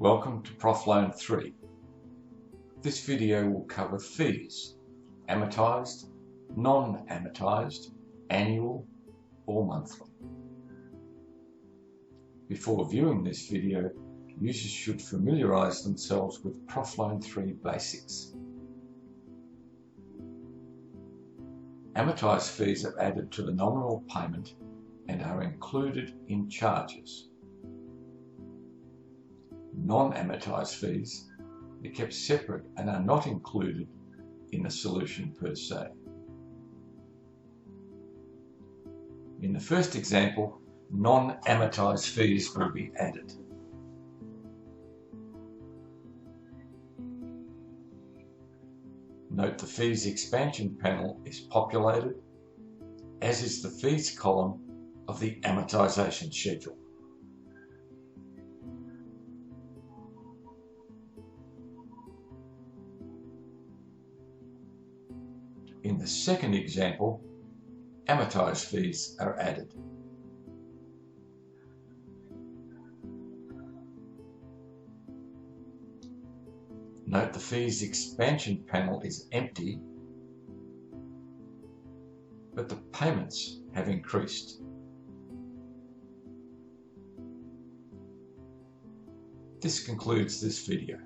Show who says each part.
Speaker 1: Welcome to Profloan 3. This video will cover fees, amortised, non-amortised, annual or monthly. Before viewing this video, users should familiarise themselves with Profloan 3 basics. Amortised fees are added to the nominal payment and are included in charges. Non-amortised fees are kept separate and are not included in the solution per se. In the first example, non-amortised fees will be added. Note the fees expansion panel is populated, as is the fees column of the amortisation schedule. In the second example, amortised fees are added. Note the fees expansion panel is empty, but the payments have increased. This concludes this video.